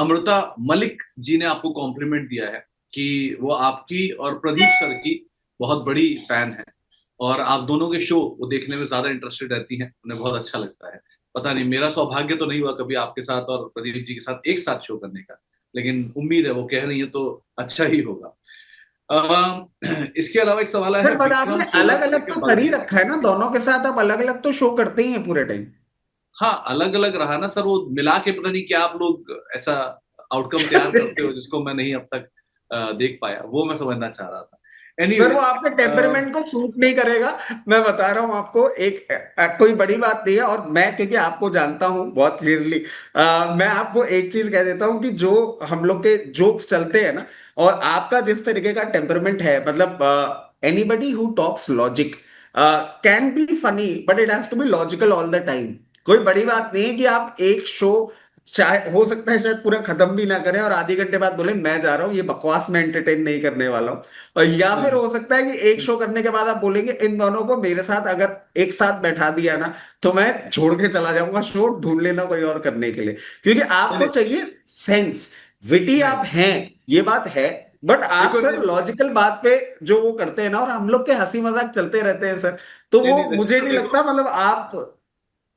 अमृता मलिक जी ने आपको कॉम्प्लीमेंट दिया है कि वो आपकी और प्रदीप सर की बहुत बड़ी फैन है, और आप दोनों के शो वो देखने में ज्यादा इंटरेस्टेड रहती हैं, उन्हें बहुत अच्छा लगता है। पता नहीं, मेरा सौभाग्य तो नहीं हुआ कभी आपके साथ और प्रदीप जी के साथ एक साथ शो करने का, लेकिन उम्मीद है, वो कह रही है तो अच्छा ही होगा। इसके अलावा एक सवाल आया सर है बट विक्रम आपने अलग 16 को अलग लेकर तो कर ही बल्कि। रखा है ना, दोनों के साथ आप अलग अलग तो शो करते ही हैं पूरे टाइम। हाँ, अलग अलग रहा ना सर, वो मिला के पता नहीं क्या आप लोग ऐसा आउटकम तैयार करते हो जिसको मैं नहीं अब तक देख पाया, वो मैं समझना चाह रहा था। सर वो एनीवेज, आपके टेम्परमेंट को सूट नहीं करेगा। मैं बता रहा हूं आपको, एक कोई बड़ी बात नहीं है, और मैं क्योंकि आपको जानता हूं बहुत क्लियरली, मैं आपको एक चीज कह देता हूं कि जो हम लोग के जोक्स चलते हैं ना, और आपका जिस तरीके का टेम्परमेंट है, मतलब anybody who talks logic can be funny, but it has to be logical all the time. कोई बड़ी बात नहीं है कि आप एक शो, चाहे हो सकता है शायद पूरा खत्म भी ना करें और आधे घंटे बाद बोले मैं जा रहा हूं, ये बकवास मैं एंटरटेन नहीं करने वाला हूं। और या फिर हो सकता है कि एक शो करने के बाद आप बोलेंगे इन दोनों को मेरे साथ अगर एक साथ बैठा दिया ना, तो मैं छोड़ के चला जाऊंगा शो, ढूंढ लेना कोई और करने के लिए, क्योंकि नहीं आपको नहीं चाहिए सेंस। विटी नहीं आप नहीं, हैं, ये बात है, बट आप देखो, सर नहीं लॉजिकल बात पे जो वो करते हैं ना, और हम लोग के हंसी मजाक चलते रहते हैं सर, तो नहीं वो नहीं, रचित मुझे सर नहीं देखो, लगता मतलब आप।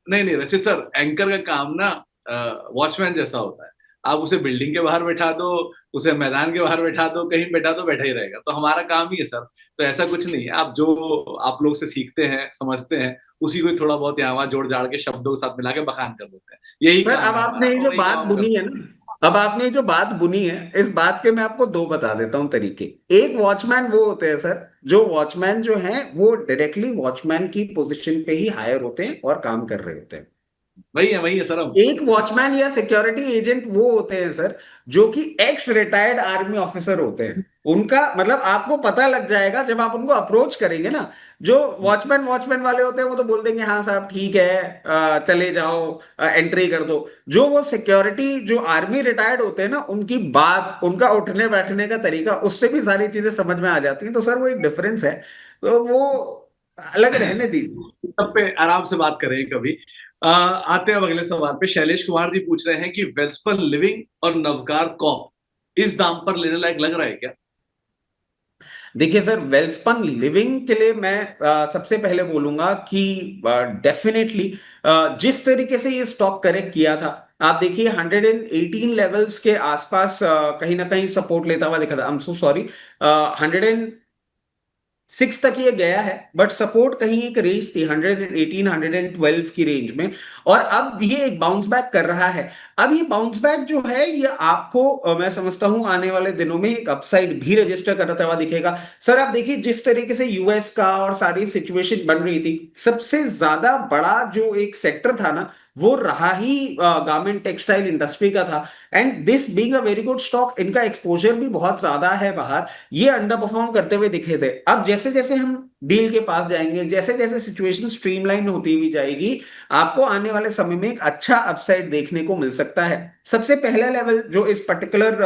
नहीं नहीं रचित सर, एंकर का काम ना वॉचमैन जैसा होता है। आप उसे बिल्डिंग के बाहर बैठा दो, उसे मैदान के बाहर बैठा दो, कहीं बैठा दो, बैठा ही रहेगा। तो हमारा काम ही है सर। तो ऐसा कुछ नहीं है, आप जो आप लोग से सीखते हैं, समझते हैं, उसी को थोड़ा बहुत यहाँ वहाँ जोड़ जाड़ के शब्दों के साथ मिला के बखान कर देते हैं। यही सर अब काम है आपने हमारा, ये और जो वही बात काम हम बुनी करते है ना, अब आपने ये जो बात बुनी है, इस बात के मैं आपको दो बता देता हूं तरीके। एक वॉचमैन वो होते हैं सर, जो वॉचमैन जो हैं वो डायरेक्टली वॉचमैन की पोजीशन पे ही हायर होते हैं और काम कर रहे होते हैं। हैं। वही है सर हम। एक वॉचमैन या सिक्योरिटी एजेंट वो होते हैं सर, जो कि एक्स रिटायर्ड आर्मी ऑफिसर होते हैं। उनका मतलब आपको पता लग जाएगा जब आप उनको अप्रोच करेंगे ना। जो वॉचमैन वॉचमैन वाले होते हैं वो तो बोल देंगे हाँ साहब ठीक है, चले जाओ, एंट्री कर दो। जो वो सिक्योरिटी जो आर्मी रिटायर्ड होते हैं ना, उनकी बात, उनका उठने बैठने का तरीका, उससे भी सारी चीजें समझ में आ जाती हैं। तो सर वो एक डिफरेंस है, तो वो अलग रहने दीजिए। सब पे आराम से बात करें कभी। आते हैं अब अगले सवाल पे। शैलेश कुमार जी पूछ रहे हैं कि वेल्सपन लिविंग और नवकार कॉप इस दाम पर लेने लायक लग रहा है क्या? देखिए सर, वेल्सपन लिविंग के लिए मैं सबसे पहले बोलूंगा कि डेफिनेटली जिस तरीके से ये स्टॉक करेक्ट किया था, आप देखिए 118 लेवल्स के आसपास कहीं ना कहीं सपोर्ट लेता हुआ दिखा था। आई एम सो सॉरी, 106 तक ये गया है, बट सपोर्ट कहीं एक रेंज थी 118 112 की रेंज में। और अब ये एक बाउंस बैक कर रहा है। अब ये बाउंस बैक जो है ये आपको मैं समझता हूं आने वाले दिनों में एक अपसाइड भी रजिस्टर करता हुआ दिखेगा। सर आप देखिए जिस तरीके से यूएस का और सारी सिचुएशन बन रही थी, सबसे ज्यादा बड़ा जो एक सेक्टर था ना, वो रहा ही गारमेंट टेक्सटाइल इंडस्ट्री का था। And this being a very good stock, इनका एक्सपोजर भी बहुत ज्यादा है बाहर, ये अंडर परफॉर्म करते हुए दिखे थे। अब जैसे जैसे हम डील के पास जाएंगे, जैसे जैसे सिचुएशन स्ट्रीमलाइन होती हुई जाएगी, आपको आने वाले समय में एक अच्छा अपसाइड देखने को मिल सकता है। सबसे पहला लेवल जो इस पर्टिकुलर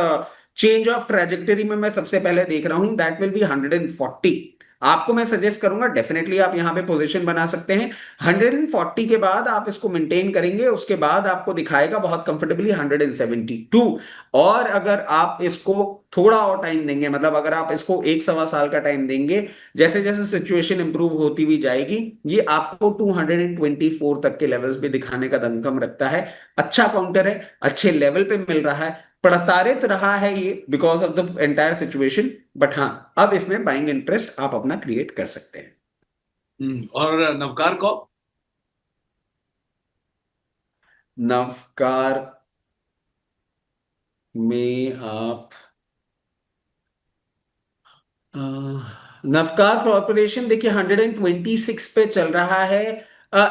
चेंज ऑफ ट्रेजेक्टरी में मैं सबसे पहले देख रहा हूं, दैट विल बी 140। आपको मैं सजेस्ट करूंगा डेफिनेटली आप यहां पे पोजीशन बना सकते हैं। 140 के बाद आप इसको मेंटेन करेंगे, उसके बाद आपको दिखाएगा बहुत कंफर्टेबली 172। और अगर आप इसको थोड़ा और टाइम देंगे, मतलब अगर आप इसको एक सवा साल का टाइम देंगे, जैसे जैसे सिचुएशन इंप्रूव होती हुई जाएगी, ये आपको 224 तक के लेवल्स भी दिखाने का दमखम रखता है। अच्छा काउंटर है, अच्छे लेवल पे मिल रहा है, प्रताड़ित रहा है ये because of the entire situation. But हाँ, अब इसमें बाइंग इंटरेस्ट आप अपना क्रिएट कर सकते हैं। और नवकार कॉप? नवकार में आप अ, नवकार कॉर्पोरेशन देखिए 126 पे चल रहा है।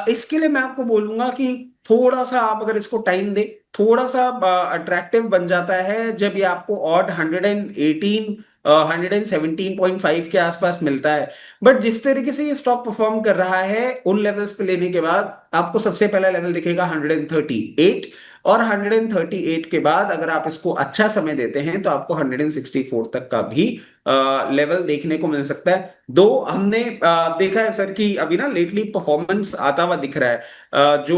इसके लिए मैं आपको बोलूंगा कि थोड़ा सा आप अगर इसको टाइम दे, थोड़ा सा अट्रैक्टिव बन जाता है जब ये आपको ऑड 118 117.5 के आसपास मिलता है। बट जिस तरीके से ये स्टॉक परफॉर्म कर रहा है, उन लेवल्स पे लेने के बाद आपको सबसे पहला लेवल दिखेगा 138, और 138 के बाद अगर आप इसको अच्छा समय देते हैं तो आपको 164 तक का भी लेवल देखने को मिल सकता है। दो हमने देखा है सर कि अभी ना लेटली परफॉर्मेंस आता हुआ दिख रहा है। जो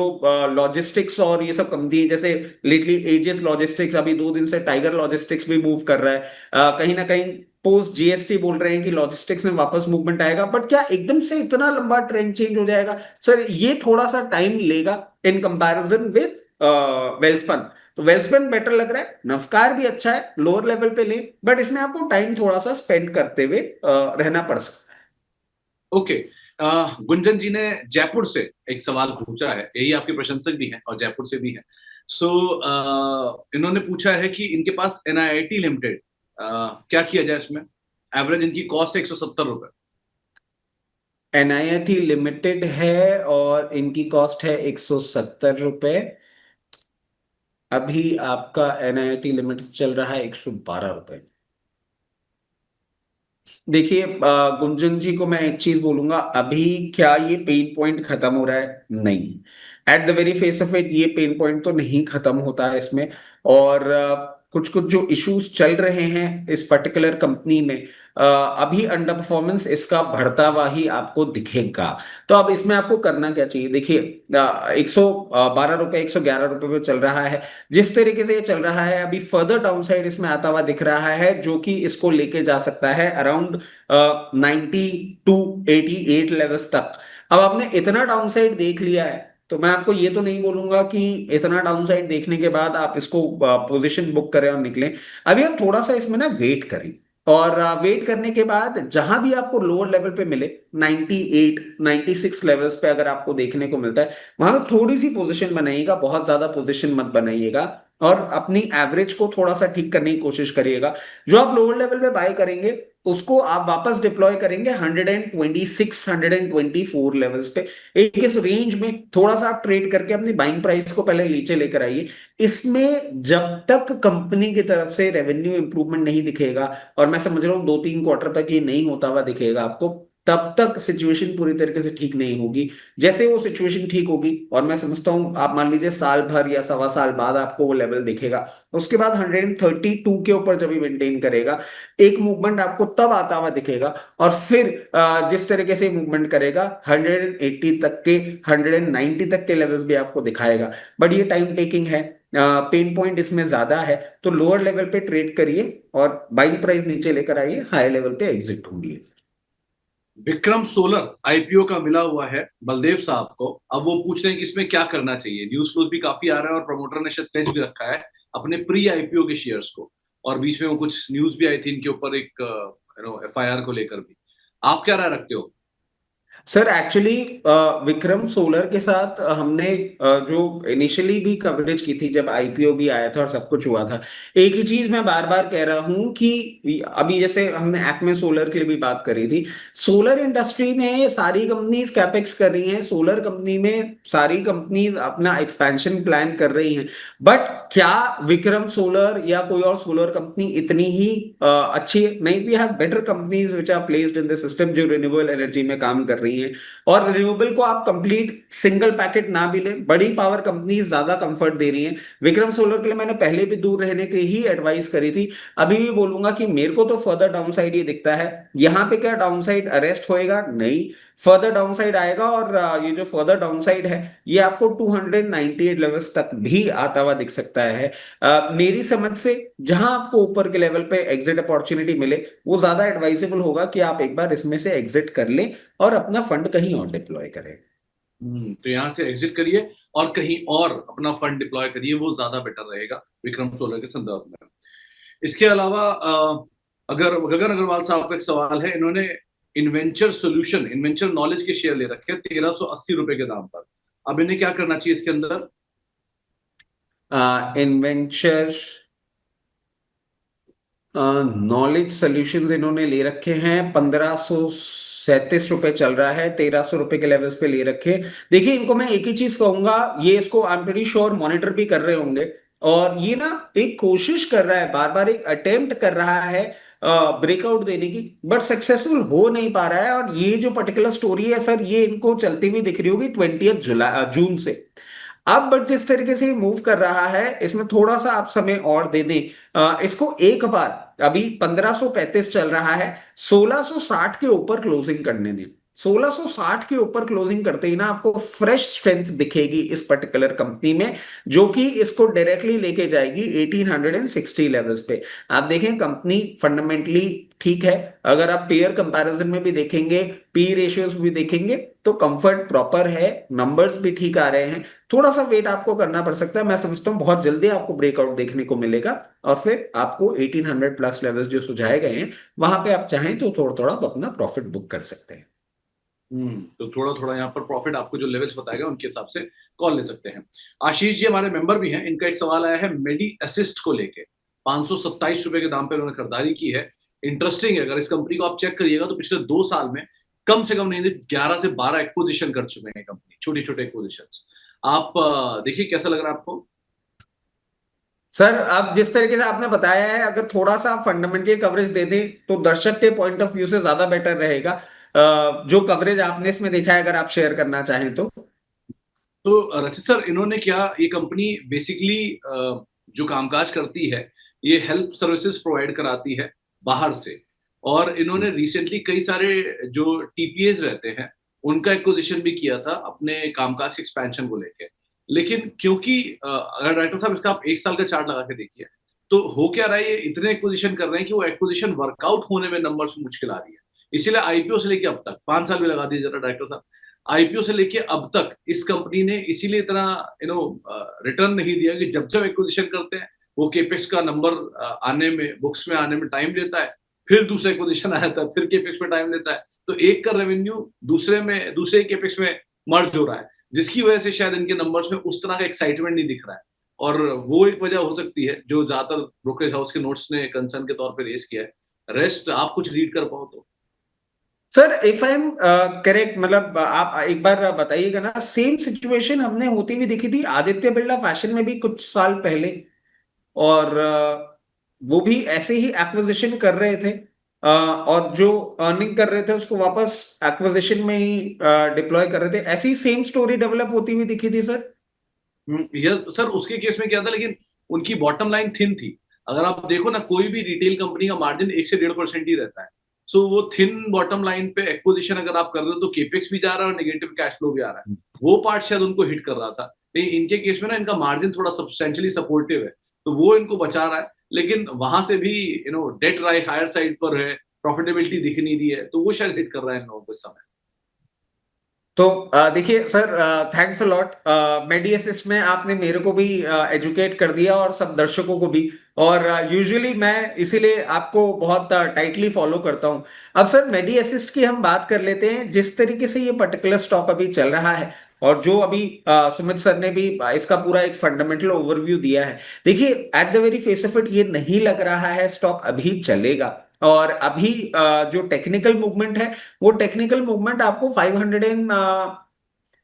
लॉजिस्टिक्स और ये सब कंपनी जैसे लेटली एजिस लॉजिस्टिक्स अभी 2 दिन से टाइगर लॉजिस्टिक्स भी मूव कर रहा है। कहीं ना कहीं पोस्ट जीएसटी बोल रहे हैं कि लॉजिस्टिक्स में वापस मूवमेंट आएगा, बट क्या एकदम से इतना लंबा ट्रेंड चेंज हो जाएगा? सर ये थोड़ा सा टाइम लेगा इन कंपैरिजन विद वेल्सपन। तो वेल्सपन बेटर लग रहा है, नवकार भी अच्छा है, लोअर लेवल पे ले, बट इसमें आपको टाइम थोड़ा सा स्पेंड करते हुए रहना पड़ सकता है। ओके। गुंजन जी ने जयपुर से एक सवाल पूछा है, यही आपके प्रशंसक भी हैं और जयपुर से भी हैं। सो इन्होंने पूछा है कि इनके पास एनआईआईटी लिमिटेड, क्या किया जाए इसमें? एवरेज इनकी कॉस्ट है 170 रुपए। एनआईआईटी लिमिटेड है और इनकी कॉस्ट है 170 रुपए। अभी आपका एनआईआईटी लिमिटेड चल रहा है 112 रुपए। देखिए गुंजन जी को मैं एक चीज बोलूंगा, अभी क्या ये पेन पॉइंट खत्म हो रहा है? नहीं। At the very face of it ये पेन पॉइंट तो नहीं खत्म होता है इसमें। और कुछ कुछ जो इश्यूज चल रहे हैं इस पर्टिकुलर कंपनी में, अभी अंडर परफॉर्मेंस इसका बढ़ता हुआ ही आपको दिखेगा। तो अब इसमें आपको करना क्या चाहिए? देखिए 112 रुपए 111 रुपए पे चल रहा है। जिस तरीके से ये चल रहा है अभी फर्दर डाउन साइड इसमें आता हुआ दिख रहा है, जो कि इसको लेके जा सकता है अराउंड 90 to 88 लेवल्स तक। अब आपने इतना डाउन साइड देख लिया है तो मैं आपको ये तो नहीं बोलूंगा कि इतना डाउन साइड देखने के बाद आप इसको पोजीशन बुक करें और निकलें। अभी आप थोड़ा सा इसमें ना वेट करें, और वेट करने के बाद जहां भी आपको लोअर लेवल पे मिले 98 96 लेवल्स पे अगर आपको देखने को मिलता है, वहां पे थोड़ी सी पोजीशन बनाइएगा, बहुत ज्यादा पोजीशन मत बनाइएगा। और अपनी एवरेज को थोड़ा सा ठीक करने की कोशिश करिएगा। जो आप लोअर लेवल पे बाय करेंगे उसको आप वापस डिप्लॉय करेंगे 126 124 लेवल्स पे। एक इस रेंज में थोड़ा सा आप ट्रेड करके अपनी बाइंग प्राइस को पहले नीचे लेकर आइए। इसमें जब तक कंपनी की तरफ से रेवेन्यू इंप्रूवमेंट नहीं दिखेगा, और मैं समझ रहा हूँ 2-3 क्वार्टर तक ये नहीं होता हुआ दिखेगा आपको, तब तक सिचुएशन पूरी तरीके से ठीक नहीं होगी। जैसे वो सिचुएशन ठीक होगी, और मैं समझता हूँ आप मान लीजिए साल भर या सवा साल बाद आपको वो लेवल दिखेगा, उसके बाद 132 के ऊपर जब भी मेंटेन करेगा एक मूवमेंट आपको तब आता हुआ दिखेगा। और फिर जिस तरीके से मूवमेंट करेगा 180 तक के 190 तक के लेवल्स भी आपको दिखाएगा। बट ये टाइम टेकिंग है, पेन पॉइंट इसमें ज्यादा है। तो लोअर लेवल पे ट्रेड करिए और बाइंग प्राइस नीचे लेकर आइए, हाई लेवल पे एग्जिट ढूंढिए। विक्रम सोलर आईपीओ का मिला हुआ है बलदेव साहब को। अब वो पूछ रहे हैं कि इसमें क्या करना चाहिए। न्यूज फ्लोज भी काफी आ रहा है और प्रमोटर ने शायद पेज भी रखा है अपने प्री आईपीओ के शेयर्स को। और बीच में वो कुछ न्यूज भी आई थी इनके ऊपर, एक एफआईआर को लेकर भी। आप क्या राय रखते हो? सर एक्चुअली विक्रम सोलर के साथ हमने जो इनिशियली भी कवरेज की थी जब आईपीओ भी आया था और सब कुछ हुआ था, एक ही चीज मैं बार बार कह रहा हूं कि अभी जैसे हमने एक्मे सोलर के लिए भी बात करी थी, सोलर इंडस्ट्री में सारी कंपनीज कैपेक्स कर रही हैं, सोलर कंपनी में सारी कंपनीज अपना एक्सपेंशन प्लान कर रही हैं। बट क्या विक्रम सोलर या कोई और सोलर कंपनी इतनी ही अच्छी है? नहीं, we have better companies which are placed in the system जो रिन्यूएबल एनर्जी में काम कर रही हैं। और रिन्यूएबल को आप कंप्लीट सिंगल पैकेट ना भी लें, बड़ी पावर कंपनीज ज्यादा कंफर्ट दे रही हैं। विक्रम सोलर के लिए मैंने पहले भी दूर रहने की ही एडवाइस करी थी, अभी भी बोलूंगा कि मेरे को तो फर्दर डाउन साइड ये दिखता है। यहाँ पे क्या डाउन साइड अरेस्ट होएगा? नहीं, फर्दर डाउन साइड आएगा। और ये जो फर्दर डाउन साइड है ये आपको 298 लेवल्स तक भी आता हुआ दिख सकता है। मेरी समझ से जहां आपको ऊपर के लेवल पे एग्जिट अपॉर्चुनिटी मिले वो ज्यादा एडवाइजेबल होगा कि आप एक बार इसमें से एग्जिट कर लें और अपना फंड कहीं और डिप्लॉय करें। तो यहाँ से एग्जिट करिए और कहीं और अपना फंड डिप्लॉय करिए, वो ज्यादा बेटर रहेगा विक्रम सोलर के संदर्भ में। इसके अलावा अगर गगन अग्रवाल साहब का एक सवाल है, इन्होंने इन्वेंचर नॉलेज के शेयर ले रखे हैं 1380 रुपए के दाम पर। अब इन्हें क्या करना चाहिए इसके अंदर? इन्वेंचर नॉलेज सॉल्यूशंस इन्होंने ले रखे हैं, 1537 रुपए चल रहा है, 1300 रुपए के लेवल्स पे ले रखे। देखिए इनको मैं एक ही चीज कहूंगा, ये इसको आई एम प्रीटी श्योर मॉनिटर भी कर रहे होंगे, और ये ना एक कोशिश कर रहा है, बार बार एक अटेम्प्ट कर रहा है ब्रेकआउट देने की, बट सक्सेसफुल हो नहीं पा रहा है। और ये जो पर्टिकुलर स्टोरी है सर, ये इनको चलती हुई दिख रही होगी 20 जुलाई जून से। अब बट जिस तरीके से मूव कर रहा है, इसमें थोड़ा सा आप समय और दे दें, इसको एक बार, अभी 1535 चल रहा है, 1660 के ऊपर क्लोजिंग करने दें। 1660 के ऊपर क्लोजिंग करते ही ना आपको फ्रेश स्ट्रेंथ दिखेगी इस पर्टिकुलर कंपनी में, जो कि इसको डायरेक्टली लेके जाएगी 1860 लेवल्स पे। आप देखें कंपनी फंडामेंटली ठीक है। अगर आप पेयर कंपैरिजन में भी देखेंगे, पी रेशियोज भी देखेंगे, तो कंफर्ट प्रॉपर है, नंबर्स भी ठीक आ रहे हैं। थोड़ा सा वेट आपको करना पड़ सकता है, मैं समझता हूँ बहुत जल्दी आपको ब्रेकआउट देखने को मिलेगा, और फिर आपको 1800 प्लस लेवल्स जो सुझाए गए हैं वहां पे आप चाहें तो थोड़ा थोड़ा अपना प्रॉफिट बुक कर सकते हैं। तो थोड़ा थोड़ा यहाँ पर प्रॉफिट आपको जो लेवल्स बताएगा उनके हिसाब से कॉल ले सकते हैं। आशीष जी हमारे मेंबर भी हैं, इनका एक सवाल आया है मेडी असिस्ट को लेके। 527 रुपए के दाम पे उन्होंने खरीदारी की है। इंटरेस्टिंग है, अगर इस कंपनी को आप चेक करिएगा तो पिछले 2 साल में कम से कम नहीं 11 से 12 एक्विजिशन कर चुके हैं कंपनी, छोटी छोटे एक्विजिशन। आप देखिए कैसा लग रहा है आपको। सर अब जिस तरीके से आपने बताया है, अगर थोड़ा सा फंडामेंटल कवरेज दे दें तो दर्शक के पॉइंट ऑफ व्यू से ज्यादा बेटर रहेगा। जो कवरेज आपने इसमें देखा है, अगर आप शेयर करना चाहें तो। तो रचित सर, इन्होंने क्या, ये कंपनी बेसिकली जो कामकाज करती है, ये हेल्प सर्विसेज प्रोवाइड कराती है बाहर से। और इन्होंने रिसेंटली कई सारे जो टीपीएस रहते हैं उनका एक्विजिशन भी किया था अपने कामकाज के एक्सपेंशन को लेके। लेकिन क्योंकि अगर डायरेक्टर साहब इसका आप 1 साल का चार्ट लगा के देखिए, तो हो क्या रहा है, ये इतने एक्विजिशन कर रहे हैं कि वो एक्विजिशन वर्कआउट होने में नंबर्स में मुश्किल आ रही है। इसीलिए आईपीओ से लेके अब तक 5 साल भी लगा दीजिए जरा डायरेक्टर साहब, आईपीओ से लेके अब तक इस कंपनी ने इसीलिए इतना रिटर्न नहीं दिया कि जब जब एक्विजिशन करते हैं वो केपेक्स का नंबर आने में, बुक्स में आने में टाइम लेता है, फिर दूसरा एक्विजिशन आ जाता है, फिर केपेक्स में टाइम लेता है, तो एक का रेवेन्यू दूसरे केपेक्स में मर्ज हो रहा है, जिसकी वजह से शायद इनके नंबर्स में उस तरह का एक्साइटमेंट नहीं दिख रहा है। और वो एक वजह हो सकती है जो ज्यादातर ब्रोकरेज हाउस के नोट्स ने कंसर्न के तौर पर रेस किया है। रेस्ट आप कुछ रीड कर पाओ तो। Sir if I am correct, मतलब आप एक बार बताइएगा ना, सेम सिचुएशन हमने होती हुई देखी थी आदित्य बिरला फैशन में भी कुछ साल पहले, और वो भी ऐसे ही एक्विजिशन कर रहे थे, और जो अर्निंग कर रहे थे उसको वापस एक्विजिशन में ही डिप्लॉय कर रहे थे। ऐसी सेम स्टोरी डेवलप होती हुई दिखी थी सर। यस सर, उसके केस में क्या था, लेकिन उनकी बॉटम लाइन थिन थी। अगर आप देखो ना, कोई भी रिटेल कंपनी का मार्जिन 1 से 1.5% ही रहता है। सो वो थिन बॉटम लाइन पे एक्विजिशन अगर आप कर रहे हो तो केपेक्स भी जा रहा है और नेगेटिव कैश फ्लो भी आ रहा है। वो पार्ट शायद उनको हिट कर रहा था। लेकिन इनके केस में ना इनका मार्जिन थोड़ा सब्सटेंशियली सपोर्टिव है, तो वो इनको बचा रहा है। लेकिन वहां से भी डेट राई हायर साइड पर है, प्रॉफिटेबिलिटी दिख नहीं रही है, तो वो शायद हिट कर रहा है इन लोगों को इस समय। तो देखिए sir, thanks a lot. Medi Assist में आपने मेरे को भी एजुकेट कर दिया और सब दर्शकों को भी, और यूजुअली मैं इसीलिए आपको बहुत टाइटली फॉलो करता हूं। अब सर मेडी असिस्ट की हम बात कर लेते हैं। जिस तरीके से ये पर्टिकुलर स्टॉक अभी चल रहा है, और जो अभी सुमित सर ने भी इसका पूरा एक फंडामेंटल ओवरव्यू दिया है, देखिए at the very face of it ये नहीं लग रहा है स्टॉक अभी चलेगा। और अभी जो टेक्निकल मूवमेंट है, वो टेक्निकल मूवमेंट आपको 500 एंड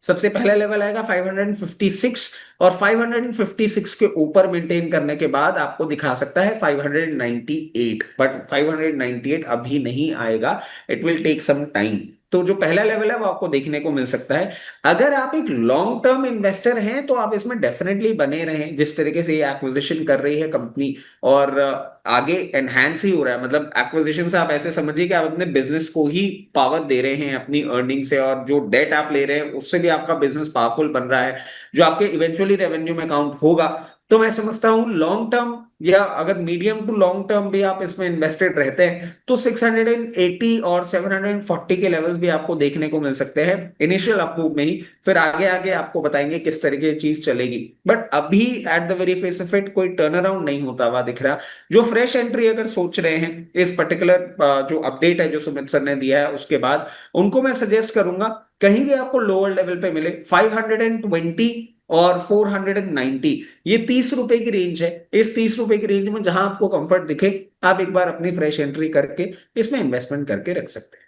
सबसे पहला लेवल आएगा 556, और 556 के ऊपर मेंटेन करने के बाद आपको दिखा सकता है 598, बट 598 अभी नहीं आएगा, it will take some time. तो जो पहला लेवल है वो आपको देखने को मिल सकता है। अगर आप एक लॉन्ग टर्म इन्वेस्टर हैं तो आप इसमें डेफिनेटली बने रहें। जिस तरीके से ये एक्विजिशन कर रही है कंपनी, और आगे एनहांस ही हो रहा है, मतलब एक्विजिशन से आप ऐसे समझिए कि आप अपने बिजनेस को ही पावर दे रहे हैं अपनी अर्निंग से, और जो डेट आप ले रहे हैं उससे भी आपका बिजनेस पावरफुल बन रहा है, जो आपके इवेंचुअली रेवेन्यू में काउंट होगा। तो मैं समझता हूं लॉन्ग टर्म, या अगर मीडियम टू लॉन्ग टर्म भी आप इसमें इन्वेस्टेड रहते हैं, तो 680 और 740 के लेवल्स भी आपको देखने को मिल सकते हैं इनिशियल अपमूव में ही। फिर आगे आगे आपको बताएंगे किस तरीके की चीज चलेगी, बट अभी at the very face of it कोई टर्न अराउंड नहीं होता हुआ दिख रहा। जो फ्रेश एंट्री अगर सोच रहे हैं इस पर्टिकुलर जो अपडेट है जो सुमित सर ने दिया है उसके बाद, उनको मैं सजेस्ट करूंगा कहीं भी आपको लोअर लेवल पे मिले 520 और 490, ये 30 रुपए की रेंज है। इस 30 रुपए की रेंज में जहां आपको कंफर्ट दिखे, आप एक बार अपनी फ्रेश एंट्री करके इसमें इन्वेस्टमेंट करके रख सकते हैं।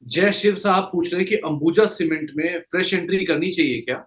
जय शिव साहब पूछ रहे हैं कि अंबुजा सीमेंट में फ्रेश एंट्री करनी चाहिए क्या।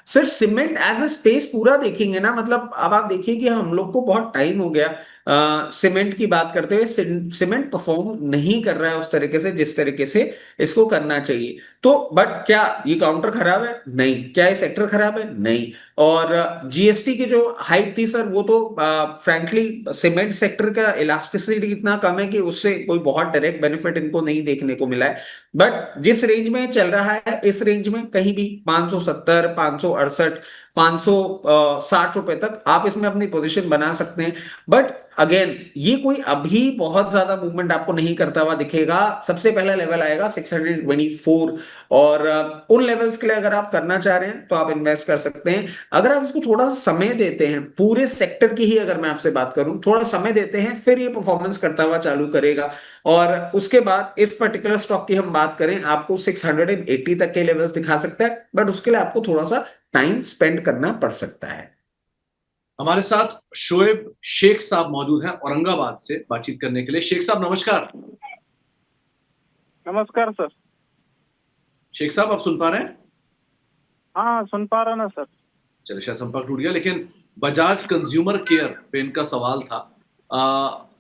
Sir cement as a space पूरा देखेंगे ना, मतलब अब आप देखिए कि हम लोग को बहुत टाइम हो गया सीमेंट की बात करते हुए सीमेंट परफॉर्म नहीं कर रहा है उस तरीके से जिस तरीके से इसको करना चाहिए। तो बट क्या ये काउंटर खराब है? नहीं। क्या ये सेक्टर खराब है? नहीं। और जीएसटी की जो हाइट थी सर, वो तो फ्रैंकली सीमेंट सेक्टर का इलास्टिसिटी इतना कम है कि उससे कोई बहुत डायरेक्ट बेनिफिट इनको नहीं देखने को मिला है। बट जिस रेंज में चल रहा है, इस रेंज में कहीं भी 570, 568, 560 रुपए तक आप इसमें अपनी पोजीशन बना सकते हैं। बट अगेन, ये कोई अभी बहुत ज्यादा मूवमेंट आपको नहीं करता हुआ दिखेगा। सबसे पहला लेवल आएगा 624, और उन लेवल्स के लिए अगर आप करना चाह रहे हैं तो आप इन्वेस्ट कर सकते हैं। अगर आप इसको थोड़ा सा समय देते हैं, पूरे सेक्टर की ही अगर मैं आपसे बात करूं, थोड़ा समय देते हैं, फिर ये परफॉर्मेंस करता हुआ चालू करेगा। और उसके बाद इस पर्टिकुलर स्टॉक की हम बात करें, आपको 680 तक के लेवल्स दिखा सकता है, बट उसके लिए आपको थोड़ा सा टाइम स्पेंड करना पड़ सकता है। हमारे साथ शोएब शेख साहब मौजूद हैं औरंगाबाद से बातचीत करने के लिए। शेख साहब नमस्कार। नमस्कार सर। शेख साहब आप सुन पा रहे हैं? हाँ, सुन पा रहा ना सर। चलिए, शायद संपर्क टूट गया, लेकिन बजाज कंज्यूमर केयर पे इनका सवाल था।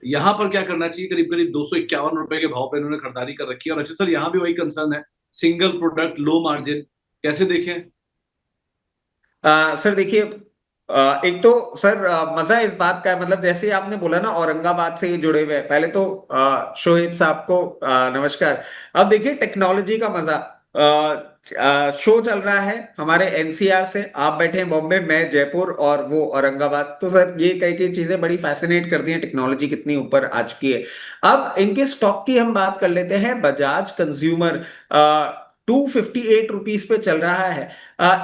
यहाँ पर क्या करना चाहिए? करीब करीब 251 रुपए के भाव पे इन्होंने खरीदारी कर रखी है। और अच्छा सर, यहाँ भी वही कंसर्न है, सिंगल प्रोडक्ट, लो मार्जिन, कैसे देखें? सर देखिए, एक तो सर मजा इस बात का है, मतलब जैसे आपने बोला ना औरंगाबाद से ये जुड़े हुए हैं, पहले तो शोएब साहब को नमस्कार। अब देखिए टेक्नोलॉजी का मजा। शो चल रहा है हमारे एनसीआर से, आप बैठे हैं बॉम्बे, मैं जयपुर और वो औरंगाबाद। तो सर ये कई कई चीजें बड़ी फैसिनेट करती हैं, टेक्नोलॉजी कितनी ऊपर आ चुकी है। अब इनके स्टॉक की हम बात कर लेते हैं। बजाज कंज्यूमर 258 रुपीज पे चल रहा है।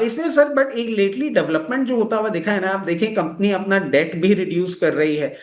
इसमें सर बट एक लेटली डेवलपमेंट जो होता हुआ दिखा है ना, आप देखें कंपनी अपना डेट भी रिड्यूस कर रही है।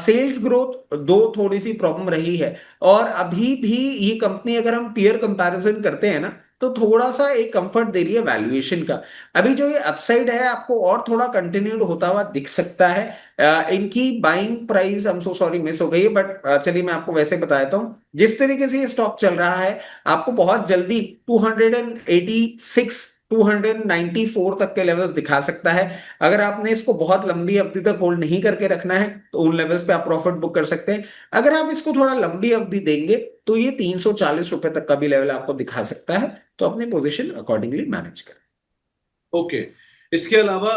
सेल्स ग्रोथ दो थोड़ी सी प्रॉब्लम रही है। और अभी भी ये कंपनी, अगर हम पीयर कंपैरिजन करते हैं ना, तो थोड़ा सा एक कंफर्ट दे रही है वैल्यूएशन का। अभी जो ये अपसाइड है आपको और थोड़ा कंटिन्यूड होता हुआ दिख सकता है। इनकी buying price, I am so sorry, miss हो गई है, बट चलिए मैं आपको वैसे बता देता हूँ। जिस तरीके से ये स्टॉक चल रहा है, आपको बहुत जल्दी 286, 294 तक के लेवल्स दिखा सकता है। अगर आपने इसको बहुत लंबी अवधि तक होल्ड नहीं करके रखना है, तो उन लेवल्स पे आप प्रॉफिट बुक कर सकते हैं। अगर आप इसको थोड़ा लंबी अवधि देंगे, तो ये 340 रुपए तक का भी लेवल आपको दिखा सकता है। तो अपनी पोजीशन अकॉर्डिंगली मैनेज करें। ओके। इसके अलावा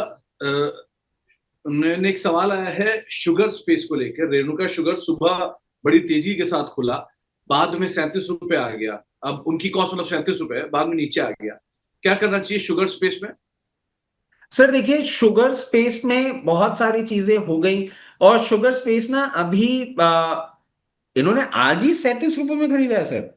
मैंने एक सवाल आया है शुगर स्पेस को लेकर। रेणुका शुगर सुबह बड़ी तेजी के साथ खुला, बाद में 37 रुपए आ गया। अब उनकी कॉस्ट मतलब 37 रुपए है, बाद में नीचे आ गया। क्या करना चाहिए शुगर स्पेस में? सर देखिए, शुगर स्पेस में बहुत सारी चीजें हो गई। और शुगर स्पेस ना अभी इन्होंने आज ही 37 रुपए में खरीदा है सर।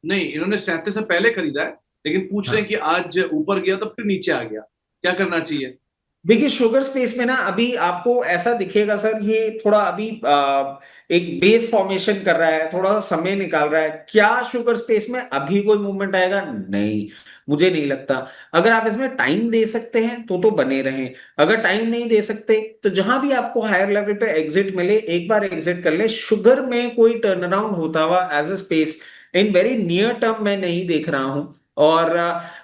नहीं, इन्होंने 37 से पहले खरीदा है, लेकिन पूछ रहे हैं हाँ, कि आज ऊपर गया तो फिर नीचे आ गया, क्या करना चाहिए? देखिए शुगर स्पेस में ना अभी आपको ऐसा दिखेगा सर, ये थोड़ा अभी एक बेस फॉर्मेशन कर रहा है, थोड़ा सा समय निकाल रहा है। क्या शुगर स्पेस में अभी कोई मूवमेंट आएगा? नहीं, मुझे नहीं लगता। अगर आप इसमें टाइम दे सकते हैं तो बने रहें। अगर टाइम नहीं दे सकते, तो जहां भी आपको हायर लेवल पे एग्जिट मिले, एक बार एग्जिट कर ले। शुगर में कोई टर्न अराउंड होता हुआ as a space in very near term मैं नहीं देख रहा हूं। और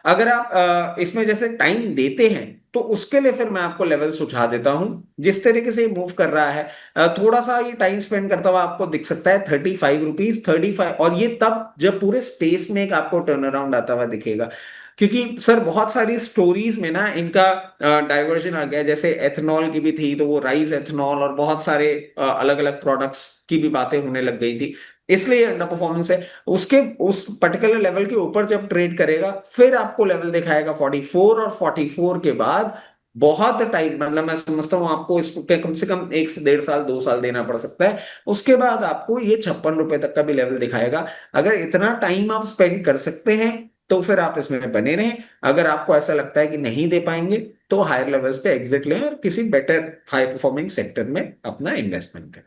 अगर आप इसमें जैसे टाइम देते हैं, तो उसके लिए फिर मैं आपको लेवल सुझा देता हूं। जिस तरीके से मूव कर रहा है, थोड़ा सा ये टाइम स्पेंड करता हुआ आपको दिख सकता है 35 रुपीज, 35। और ये तब जब पूरे स्पेस में एक आपको टर्न अराउंड आता हुआ दिखेगा। क्योंकि सर बहुत सारी स्टोरीज में ना इनका डाइवर्जन आ गया। जैसे एथेनॉल की भी थी, तो वो राइस एथेनॉल और बहुत सारे अलग अलग प्रोडक्ट्स की भी बातें होने लग गई थी। इसलिए अंडर परफॉर्मेंस है। उसके उस पर्टिकुलर लेवल के ऊपर जब ट्रेड करेगा, फिर आपको लेवल दिखाएगा 44, और 44 के बाद बहुत टाइम, मतलब मैं समझता हूँ आपको इसको कम से कम 1 से 1.5 साल, 2 साल देना पड़ सकता है। उसके बाद आपको ये 56 रुपए तक का भी लेवल दिखाएगा। अगर इतना टाइम आप स्पेंड कर सकते हैं, तो फिर आप इसमें बने रहें। अगर आपको ऐसा लगता है कि नहीं दे पाएंगे, तो हायर लेवल्स पे एग्जिट लें और किसी बेटर हाई परफॉर्मिंग सेक्टर में अपना इन्वेस्टमेंट करें।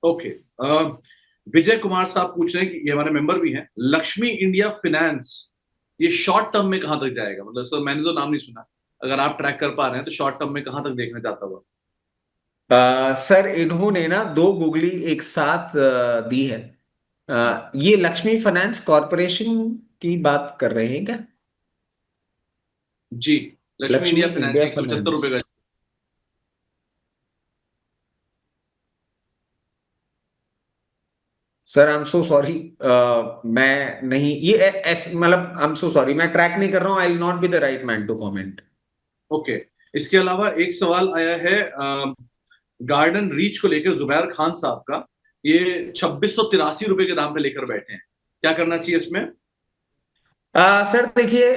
ओके। विजय कुमार साहब पूछ रहे हैं कि ये हमारे मेंबर भी हैं, लक्ष्मी इंडिया फाइनेंस ये शॉर्ट टर्म में कहां तक जाएगा? मतलब सर मैंने तो नाम नहीं सुना, अगर आप ट्रैक कर पा रहे हैं तो शॉर्ट टर्म में कहां तक देखना चाहता हुआ? सर इन्होंने ना दो गूगली एक साथ दी है। ये लक्ष्मी फाइनेंस कॉरपोरेशन की बात कर रहे हैं क्या? जी, लक्ष्मी, हाँ, इंडिया लक्ष्मी फाइनेंस इंडिया की 175 रुपए फाइनेंस। का। Sir I am so sorry, मैं नहीं ये मतलब आई एम सो सॉरी, मैं ट्रैक नहीं कर रहा हूँ, I will not be the right man to comment. Okay. इसके अलावा एक सवाल आया है गार्डन रीच को लेकर जुबैर खान साहब का। ये 2683 रुपए के दाम पे लेकर बैठे हैं, क्या करना चाहिए इसमें? सर देखिए,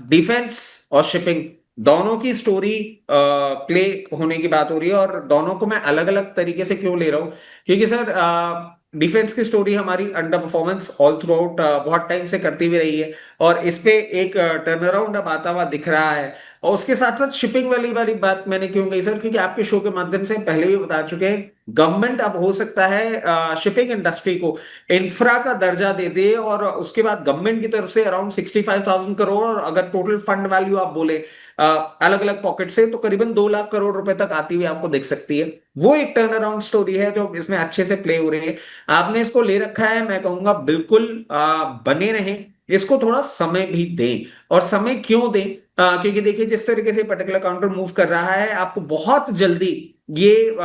डिफेंस और शिपिंग दोनों की स्टोरी प्ले होने की बात हो रही है, और दोनों को मैं अलग अलग तरीके से क्यों ले रहा हूँ, क्योंकि सर डिफेंस की स्टोरी हमारी under performance all through out बहुत टाइम से करती हुई रही है, और इस पे एक टर्न अराउंड अब आता हुआ दिख रहा है। और उसके साथ साथ शिपिंग वाली वाली बात मैंने क्यों कही सर, क्योंकि आपके शो के माध्यम से पहले भी बता चुके हैं, गवर्नमेंट अब हो सकता है शिपिंग इंडस्ट्री को इंफ्रा का दर्जा दे दे, और उसके बाद गवर्नमेंट की तरफ से अराउंड 65,000 करोड़, और अगर टोटल फंड वैल्यू आप बोले अलग अलग पॉकेट से, तो करीबन 2 लाख करोड़ रुपए तक आती हुई आपको दिख सकती है। वो एक टर्न अराउंड स्टोरी है जो इसमें अच्छे से प्ले हो रही है। आपने इसको ले रखा है, मैं कहूंगा बिल्कुल बने रहें, इसको थोड़ा समय भी दें। और समय क्यों दें? क्योंकि देखिए, जिस तरीके से पर्टिकुलर काउंटर मूव कर रहा है, आपको बहुत जल्दी ये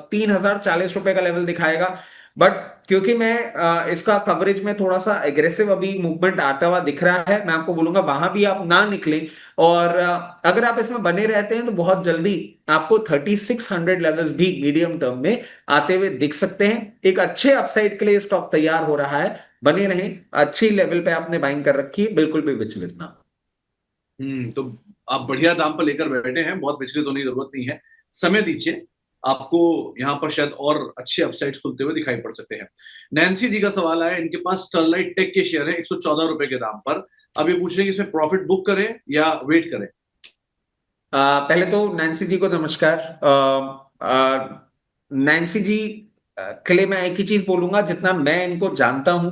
3,040 रुपए का लेवल दिखाएगा। बट क्योंकि मैं इसका कवरेज में थोड़ा सा एग्रेसिव अभी मूवमेंट आता हुआ दिख रहा है, मैं आपको बोलूंगा वहां भी आप ना निकलें। और अगर आप इसमें बने रहते हैं तो बहुत जल्दी आपको 3600 लेवल्स भी मीडियम टर्म में आते हुए दिख सकते हैं। एक अच्छे अपसाइड के लिए स्टॉक तैयार हो रहा है, बने रहें। अच्छी लेवल पे आपने बाइंग कर रखी है, बिल्कुल भी विचलित ना। तो आप बढ़िया दाम पर लेकर बैठे हैं, बहुत विचलित होने की जरूरत नहीं है, समय दीजिए। आपको यहाँ पर शायद और अच्छे अपसाइड्स खुलते हुए दिखाई पड़ सकते हैं। नैन्सी जी का सवाल आया, इनके पास स्टरलाइट टेक के शेयर है 114 रुपए के दाम पर। अब ये पूछ रहे हैं कि इसमें प्रॉफिट बुक करें या वेट करें। पहले तो नैन्सी जी को नमस्कार। नैन्सी जी के लिए मैं एक ही चीज बोलूंगा, जितना मैं इनको जानता हूं,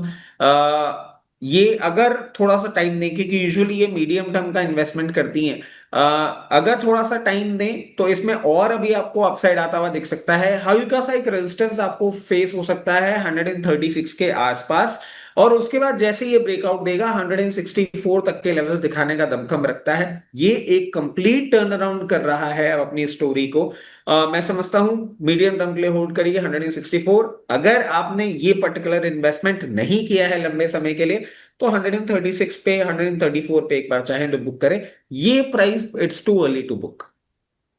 ये अगर थोड़ा सा टाइम दें, क्योंकि यूजुअली ये मीडियम टर्म का इन्वेस्टमेंट करती हैं, अगर थोड़ा सा टाइम दें तो इसमें और अभी आपको अपसाइड आता हुआ दिख सकता है। हल्का सा एक रेजिस्टेंस आपको फेस हो सकता है 136 के आसपास, और उसके बाद जैसे ये ब्रेकआउट देगा 164 तक के लेवल्स दिखाने का दमखम रखता है। ये एक कंप्लीट टर्न अराउंड कर रहा है अब अपनी स्टोरी को। मैं समझता हूं मीडियम टर्म के लिए होल्ड करिए 164। अगर आपने ये पर्टिकुलर इन्वेस्टमेंट नहीं किया है लंबे समय के लिए, तो 136 पे 134 पे एक बार चाहे तो बुक करें। ये price it's too early to book.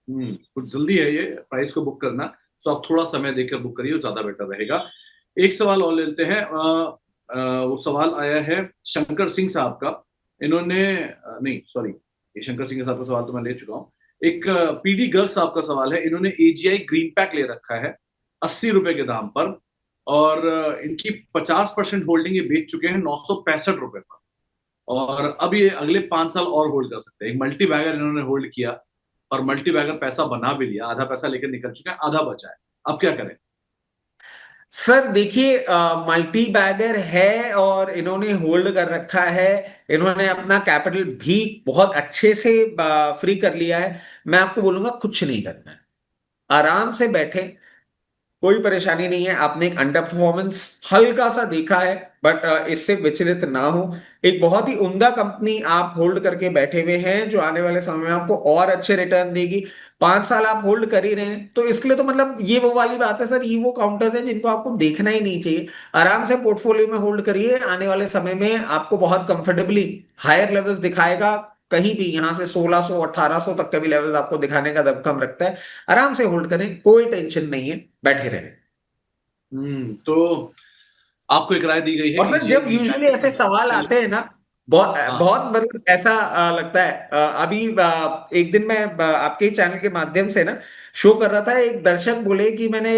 कुछ जल्दी है ये प्राइस को बुक करना, सो आप थोड़ा समय देकर बुक करिए, ज्यादा बेटर रहेगा। एक सवाल और लेते हैं। वो सवाल आया है शंकर सिंह साहब का। इन्होंने नहीं सॉरी, ये शंकर सिंह साहब का सवाल तो मैं ले चुका हूँ। एक पीडी गर्ग साहब का सवाल है, इन्होंने एजीआई ग्रीन पैक ले रखा है 80 रुपए के दाम पर, और इनकी 50% होल्डिंग ये बेच चुके हैं 965 रुपए पर, और अब ये अगले 5 साल और होल्ड कर सकते हैं। एक मल्टी बैगर इन्होंने होल्ड किया, और मल्टी बैगर पैसा बना भी लिया, आधा पैसा लेकर निकल चुके हैं, आधा बचा है। अब क्या करें? सर देखिए, मल्टी बैगर है और इन्होंने होल्ड कर रखा है। इन्होंने अपना कैपिटल भी बहुत अच्छे से फ्री कर लिया है। मैं आपको बोलूंगा कुछ नहीं करना है, आराम से बैठे, कोई परेशानी नहीं है। आपने एक अंडर परफॉर्मेंस हल्का सा देखा है, बट इससे विचलित ना हो। एक बहुत ही उम्दा कंपनी आप होल्ड करके बैठे हुए हैं, जो आने वाले समय में आपको और अच्छे रिटर्न देगी। 5 साल आप होल्ड कर ही रहे हैं, तो इसके लिए तो मतलब ये वो वाली बात है सर, ये वो काउंटर्स हैं जिनको आपको देखना ही नहीं चाहिए। आराम से पोर्टफोलियो में होल्ड करिए, आने वाले समय में आपको बहुत कंफर्टेबली हायर लेवल्स दिखाएगा। कहीं भी यहां से 1600 1800 तक के भी लेवल आपको दिखाने का दमखम रखता है। आराम से होल्ड करें, कोई टेंशन नहीं है, बैठे रहे। तो आपको एक राय दी गई है और सर एजीआई जब ग्रीन यूजुअली पैक ऐसे सवाल चलिए। आते हैं ना, बहुत हाँ। बहुत मतलब ऐसा लगता है, अभी एक दिन मैं आपके चैनल के माध्यम से ना शो कर रहा था, एक दर्शक बोले कि मैंने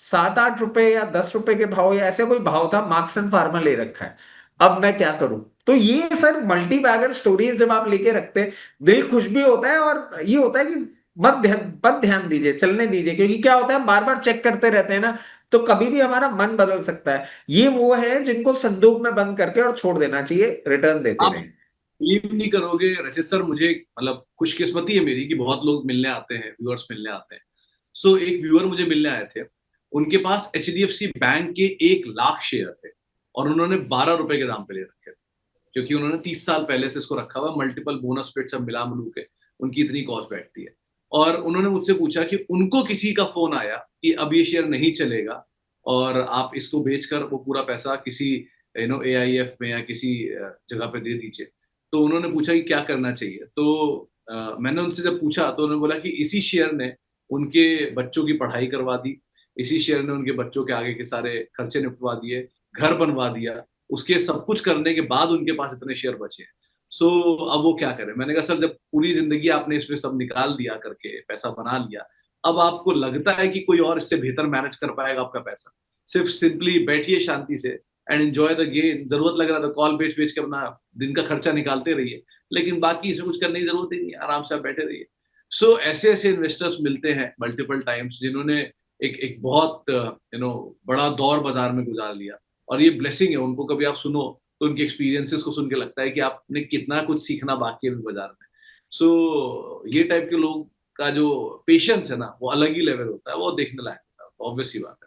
7-8 रुपए या 10 रुपए के भाव या ऐसे कोई भाव था, मार्क्स एंड फार्मा ले रखा है, अब मैं क्या करूं? तो ये सर मल्टी बैगर स्टोरीज जब आप लेके रखते हैं, दिल खुश भी होता है, और ये होता है कि मत ध्यान दीजिए, चलने दीजिए, क्योंकि क्या होता है, हम बार बार चेक करते रहते हैं ना, तो कभी भी हमारा मन बदल सकता है। ये वो है जिनको संदूक में बंद करके और छोड़ देना चाहिए, रिटर्न देते आप रहे। बिलीव नहीं करोगे रचित सर, मुझे मतलब खुशकिस्मती है मेरी कि बहुत लोग मिलने आते हैं, व्यूअर्स मिलने आते हैं। सो एक व्यूअर मुझे मिलने आए थे, उनके पास एचडीएफसी बैंक के 1 लाख शेयर थे, और उन्होंने 12 रुपए के दाम पे ले रखे थे, क्योंकि उन्होंने 30 साल पहले से इसको रखा हुआ, मल्टीपल बोनस पेड सब मिला मिलू के उनकी इतनी कॉस्ट बैठती है। और उन्होंने मुझसे पूछा कि उनको किसी का फोन आया कि अब ये शेयर नहीं चलेगा और आप इसको बेचकर वो पूरा पैसा किसी AIF में या किसी जगह पे दे दीजिए। तो उन्होंने पूछा कि क्या करना चाहिए, तो मैंने उनसे जब पूछा तो उन्होंने बोला कि इसी शेयर ने उनके बच्चों की पढ़ाई करवा दी, इसी शेयर ने उनके बच्चों के आगे के सारे खर्चे निपटवा दिए, घर बनवा दिया, उसके सब कुछ करने के बाद उनके पास इतने शेयर बचे हैं। सो अब वो क्या करें? मैंने कहा सर, जब पूरी जिंदगी आपने इसमें सब निकाल दिया करके पैसा बना लिया, अब आपको लगता है कि कोई और इससे बेहतर मैनेज कर पाएगा आपका पैसा? सिर्फ सिंपली बैठिए शांति से एंड एंजॉय द गेम। जरूरत लग रहा था कॉल बेच बेच के अपना दिन का खर्चा निकालते रहिए, लेकिन बाकी इसमें कुछ करने की जरूरत ही नहीं, आराम से आप बैठे रहिए। सो ऐसे ऐसे इन्वेस्टर्स मिलते हैं मल्टीपल टाइम्स, जिन्होंने एक एक बहुत बड़ा दौर बाजार में गुजार लिया, और ये ब्लेसिंग है। उनको कभी आप सुनो तो उनके एक्सपीरियंसेस को सुन के लगता है कि आपने कितना कुछ सीखना बाकी है अभी बाजार में। सो ये टाइप के लोग का जो पेशेंस है ना, वो अलग ही लेवल होता है, वो देखने लायक होता है, ऑब्वियस सी बात है।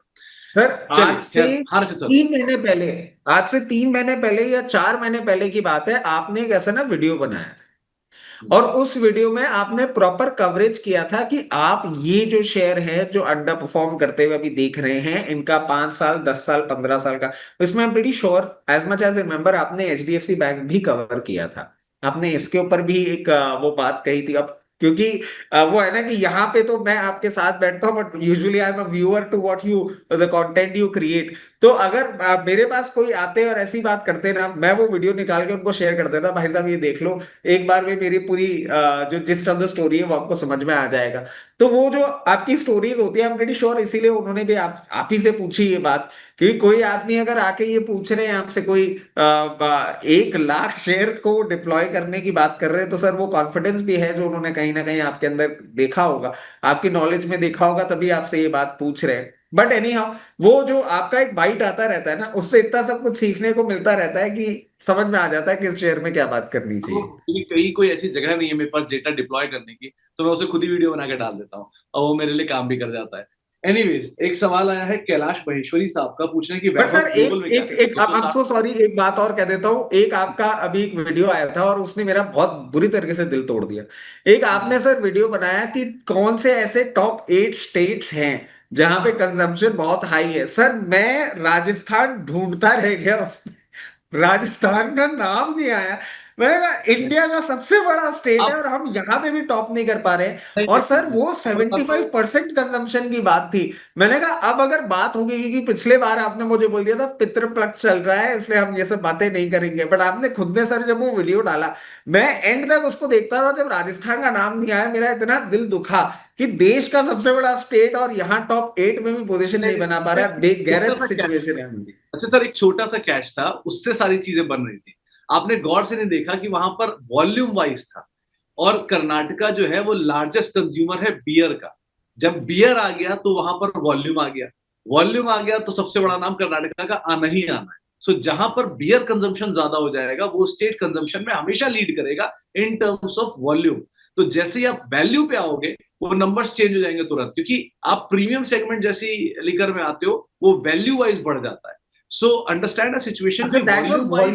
सर चलिए, आज से खैर हार से चलो। 3 महीने पहले, आज से 3 महीने पहले या 4 महीने पहले की बात है, आपने एक ऐसा ना वीडियो बनाया था, और उस वीडियो में आपने प्रॉपर कवरेज किया था कि आप ये जो शेयर है जो अंडर परफॉर्म करते हुए अभी देख रहे हैं, इनका 5 साल, 10 साल, 15 साल का, इसमें I am pretty sure as much as remember आपने एचडीएफसी बैंक भी कवर किया था। आपने इसके ऊपर भी एक वो बात कही थी। अब क्योंकि वो है ना कि यहाँ पे तो मैं आपके साथ बैठता हूँ, but usually I am a viewer to what you, the content you create. तो अगर मेरे पास कोई आते और ऐसी बात करते ना, मैं वो वीडियो निकाल के उनको शेयर कर देता, भाई साहब ये देख लो, एक बार में मेरी पूरी जो जिस्ट ऑफ द स्टोरी है वो आपको समझ में आ जाएगा। तो वो जो आपकी स्टोरीज होती है, आई एम प्रीटी श्योर इसीलिए उन्होंने भी आप ही से पूछी ये बात, क्योंकि कोई आदमी अगर आके ये पूछ रहे हैं आपसे, कोई 1 लाख शेयर को डिप्लॉय करने की बात कर रहे हैं, तो सर वो कॉन्फिडेंस भी है जो उन्होंने कहीं ना कहीं आपके अंदर देखा होगा, आपकी नॉलेज में देखा होगा, तभी आपसे ये बात पूछ रहे हैं। बट एनी हाउ, वो जो आपका एक बाइट आता रहता है ना, उससे इतना सब कुछ सीखने को मिलता रहता है कि समझ में आ जाता है कि इस शेयर में क्या बात करनी तो चाहिए। क्योंकि कहीं कोई ऐसी जगह नहीं है मेरे पास डेटा डिप्लॉय करने की, तो मैं उसे खुद ही वीडियो बना के डाल देता हूँ, और वो मेरे लिए काम भी कर जाता है। एनीवेज, एक सवाल आया है कैलाश महेश्वरी साहब का, पूछने की बट वैभव सर ग्लोबल एक में क्या एक करें एक आई एम सो सॉरी, एक बात और कह देता हूँ। एक आपका अभी एक वीडियो आया था और उसने मेरा बहुत बुरी तरीके से दिल तोड़ दिया। एक आपने सर वीडियो बनाया कि कौन से ऐसे टॉप 8 स्टेट्स हैं जहां पे कंजम्पशन बहुत हाई है। सर मैं राजस्थान ढूंढता रह गया, उसमें राजस्थान का नाम नहीं आया। मैंने कहा इंडिया का सबसे बड़ा स्टेट है आप और हम यहाँ पे भी टॉप नहीं कर पा रहे हैं। नहीं, और नहीं, सर नहीं, वो थोड़ा सा 75% कंजम्पशन की बात थी। मैंने कहा अब अगर बात होगी, क्योंकि पिछले बार आपने मुझे बोल दिया था पितृपक्ष चल रहा है इसलिए हम ये सब बातें नहीं करेंगे, बट आपने खुद ने सर जब वो वीडियो डाला, मैं एंड तक उसको देखता रहा, जब राजस्थान का नाम नहीं आया मेरा इतना दिल दुखा कि देश का सबसे बड़ा स्टेट और यहाँ टॉप 8 में भी पोजीशन नहीं बना पा रहा है। छोटा बेगैरत सा कैच सिचुएशन था। है मेरी। अच्छा सर, एक छोटा सा कैच था, उससे सारी चीजें बन रही थी। आपने गौर से नहीं देखा कि वहां पर वॉल्यूम वाइज था, और कर्नाटका जो है वो लार्जेस्ट कंज्यूमर है बियर का। जब बियर आ गया तो वहां पर वॉल्यूम आ गया, वॉल्यूम आ गया तो सबसे बड़ा नाम कर्नाटका का आना ही आना है। सो जहां पर बियर कंजम्पशन ज्यादा हो जाएगा, वो स्टेट कंजम्पशन में हमेशा लीड करेगा इन टर्म्स ऑफ वॉल्यूम। तो जैसे ही आप वैल्यू पे आओगे, वो नंबर्स चेंज हो जाएंगे तुरंत, क्योंकि आप प्रीमियम सेगमेंट जैसी लिकर में आते हो, वो वैल्यू वाइज बढ़ जाता है। सो अंडरस्टैंड अ सिचुएशन अच्छा, की that was volume wise,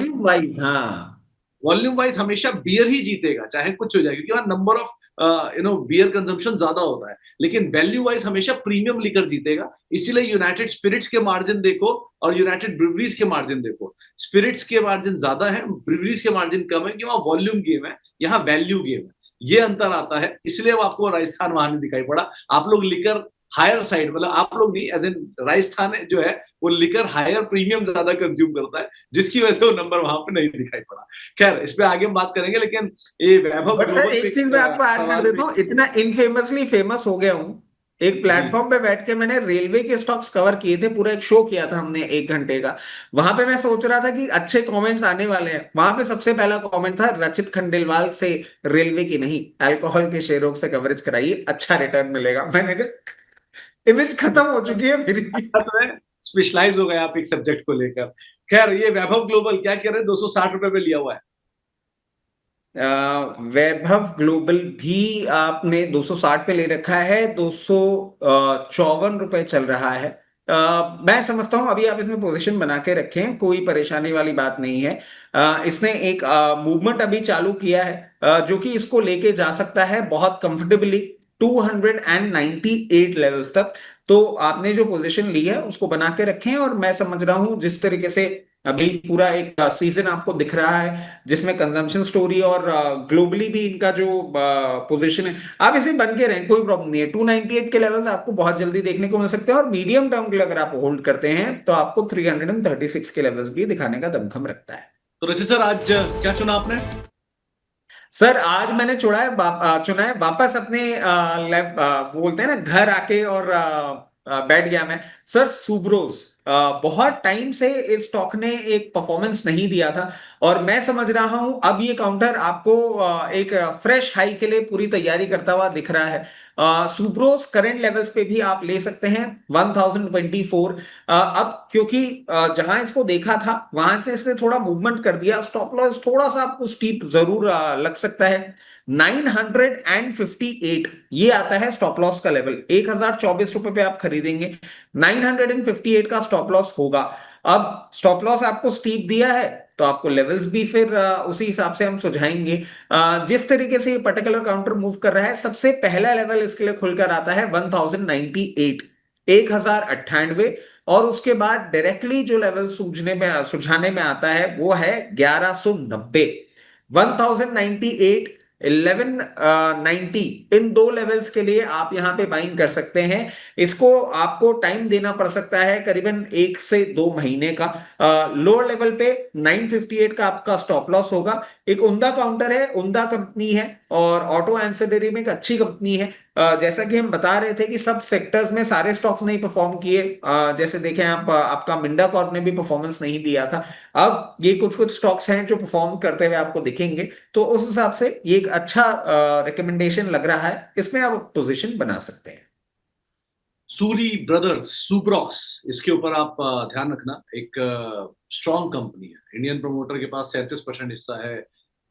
volume wise. हाँ, हमेशा बियर ही जीतेगा, चाहे कुछ हो जाए, क्योंकि वहां नंबर ऑफ बियर कंजम्पशन ज्यादा होता है। लेकिन वैल्यू वाइज हमेशा प्रीमियम लिकर जीतेगा। इसीलिए यूनाइटेड स्पिरिट्स के मार्जिन देखो और यूनाइटेड ब्रिवरीज के मार्जिन देखो, स्पिरिट्स के मार्जिन ज्यादा है, ब्रिवरीज के मार्जिन कम है, कि वहां वॉल्यूम गेम है, यहाँ वैल्यू गेम है। ये अंतर आता है, इसलिए वो आपको राजस्थान वहां नहीं दिखाई पड़ा। आप लोग लिकर हायर साइड, मतलब आप लोग नहीं, एज इन राजस्थान जो है वो लिकर हायर प्रीमियम ज्यादा कंज्यूम करता है, जिसकी वजह से वो नंबर वहां पे नहीं दिखाई पड़ा। खैर, इस पे आगे हम बात करेंगे, लेकिन ये वैभव बट सर ग्लोबल पे एक चीज मैं आपको ऐड कर सवाल देता पे। हूँ, इतना इनफेमसली फेमस हो गया हूँ, एक जी प्लेटफॉर्म पे बैठ के मैंने रेलवे के स्टॉक्स कवर किए थे, पूरा एक शो किया था हमने 1 घंटे का। वहां पे मैं सोच रहा था कि अच्छे कमेंट्स आने वाले हैं, वहां पे सबसे पहला कमेंट था रचित खंडेलवाल से, रेलवे की नहीं अल्कोहल के शेयरों से कवरेज कराइए, अच्छा रिटर्न मिलेगा। मैंने कहा इमेज खत्म हो चुकी है मेरी। अच्छा, तो है, स्पेशलाइज हो गए आप एक सब्जेक्ट को लेकर। खैर, ये वैभव ग्लोबल क्या कह रहे हैं, 260 रुपए पे लिया हुआ है। वैभव ग्लोबल भी आपने 260 पे ले रखा है, 254 रुपए चल रहा है। मैं समझता हूं अभी आप इसमें पोजीशन बना के रखें, कोई परेशानी वाली बात नहीं है। इसने एक मूवमेंट अभी चालू किया है, जो कि इसको लेके जा सकता है बहुत कंफर्टेबली 298 लेवल्स तक। तो आपने जो पोजीशन ली है उसको बना के रखें। और मैं समझ रहा हूं जिस तरीके से अभी पूरा एक सीजन आपको दिख रहा है जिसमें कंजम्पशन स्टोरी और ग्लोबली भी इनका जो पोजीशन है, आप इसमें बन के रहें, कोई प्रॉब्लम नहीं है। 298 के लेवल्स आपको बहुत जल्दी देखने को मिल सकते हैं, और मीडियम टर्म के लिए अगर आप होल्ड करते हैं तो आपको 336 के लेवल्स भी दिखाने का दमखम रखता है। तो रचित सर, आज क्या चुना आपने? सर आज मैंने चुना है वापस अपने बोलते हैं ना घर आके, और बैठ गया मैं सर सुब्रोस। बहुत टाइम से इस स्टॉक ने एक परफॉर्मेंस नहीं दिया था, और मैं समझ रहा हूं अब ये काउंटर आपको एक फ्रेश हाई के लिए पूरी तैयारी करता हुआ दिख रहा है। सुब्रोस करंट लेवल्स पे भी आप ले सकते हैं 1024। अब क्योंकि जहां इसको देखा था वहां से इसने थोड़ा मूवमेंट कर दिया, स्टॉप लॉस थोड़ा सा आपको स्टीप जरूर लग सकता है। 958 ये आता है स्टॉप लॉस का लेवल, 1024 रुपए पे आप खरीदेंगे, 958 का स्टॉप लॉस होगा। अब स्टॉप लॉस आपको स्टीप दिया है तो आपको लेवल्स भी फिर उसी हिसाब से हम सुझाएंगे। जिस तरीके से ये पर्टिकुलर काउंटर मूव कर रहा है, सबसे पहला लेवल इसके लिए खुलकर आता है 1098, 1098। और उसके बाद डायरेक्टली जो लेवल सुझाने में आता है वो है 1190। 1098, 1190, इन दो लेवल्स के लिए आप यहां पे बाइंग कर सकते हैं। इसको आपको टाइम देना पड़ सकता है करीबन 1 से 2 महीने का। लोअर लेवल पे 958 का आपका स्टॉप लॉस होगा। एक उमदा काउंटर है, उमदा कंपनी है, और ऑटो एंसिलरी में एक अच्छी कंपनी है। जैसा कि हम बता रहे थे कि सब सेक्टर्स में सारे स्टॉक्स नहीं परफॉर्म किए, जैसे देखें आप, आपका मिंडा कॉर्प ने भी परफॉर्मेंस नहीं दिया था। अब ये कुछ कुछ स्टॉक्स हैं जो परफॉर्म करते हुए आपको दिखेंगे, तो उस हिसाब से ये एक अच्छा रिकमेंडेशन लग रहा है, इसमें आप पोजीशन बना सकते हैं। सूरी ब्रदर्स, सुब्रॉक्स, इसके ऊपर आप ध्यान रखना। एक स्ट्रॉन्ग कंपनी है। इंडियन प्रमोटर के पास 37% हिस्सा है,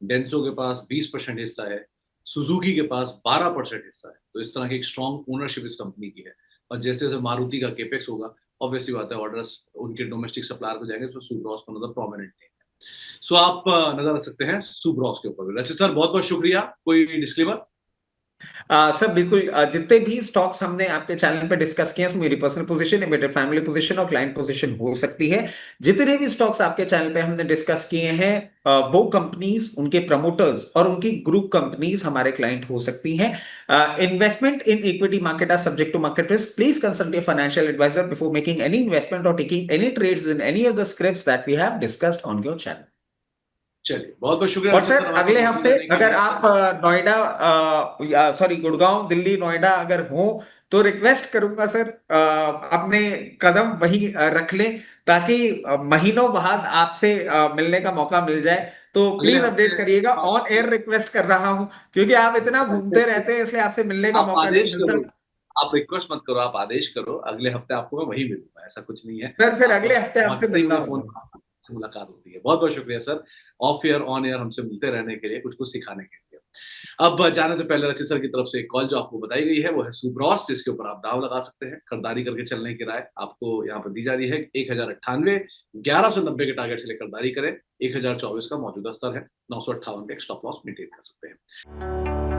डेंसो के पास 20% हिस्सा है, सुजुकी के पास 12% हिस्सा है। तो इस तरह की एक स्ट्रॉन्ग ओनरशिप इस कंपनी की है। और जैसे जैसे मारुति का केपेक्स होगा, ऑब्वियसली बात है ऑर्डर्स उनके डोमेस्टिक सप्लायर को जाएंगे, तो सुब्रॉस को नजर प्रोमिनेंट नेम है। सो आप नजर रख सकते हैं सुब्रॉस के ऊपर भी। अच्छा सर, बहुत बहुत शुक्रिया। कोई डिस्क्लेमर? सर बिल्कुल, जितने भी स्टॉक्स हमने आपके चैनल पे डिस्कस किए हैं उसमें मेरी पर्सनल पोजीशन है, मेरे फैमिली पोजीशन और क्लाइंट पोजीशन हो सकती है। जितने भी स्टॉक्स आपके चैनल पे हमने डिस्कस किए हैं, वो कंपनीज, उनके प्रमोटर्स और उनकी ग्रुप कंपनीज हमारे क्लाइंट हो सकती हैं। Investment in equity market are subject to market risk. Please consult your financial advisor before making any investment और taking any trades in any of the scripts that we have discussed on your channel. चलिए, बहुत बहुत शुक्रिया और रचित sir sir, हमारे अगले साथ हफ्ते मौजूद रहने के अगर लिए। आप नोएडा, सॉरी गुड़गांव, दिल्ली, नोएडा अगर हो तो रिक्वेस्ट करूंगा सर, अपने कदम वही रख लें, ताकि महीनों बाद आपसे मिलने का मौका मिल जाए। तो अगले प्लीज अपडेट हफ्ते करिएगा, ऑन आप एयर रिक्वेस्ट कर रहा हूं, क्योंकि आप इतना घूमते रहते हैं इसलिए आपसे मिलने का आप मौका नहीं आदेश मिलता। करो। आप रिक्वेस्ट मत करो, आप आदेश करो। अगले हफ्ते आपको मैं वहीं मिलूंगा, ऐसा कुछ नहीं है। सर फिर आप अगले हफ्ते आपसे भागते ही मिलना मुझे फोन होगा। से मुलाकात होती है। बहुत बहुत शुक्रिया sir, of air on air हमसे मिलते रहने के लिए, कुछ कुछ सिखाने के लिए। अब जाने से पहले रचित सर की तरफ से एक कॉल जो आपको बताई गई है वो है सुब्रॉस, जिसके ऊपर आप दाव लगा सकते हैं। खरीदारी करके चलने की राय आपको यहाँ पर दी जा रही है। 1098, 1190 के टारगेट से लेकर खरीदारी करें। 1024 का मौजूदा स्तर है, 958 का स्टॉप लॉस मेंटेन कर सकते हैं।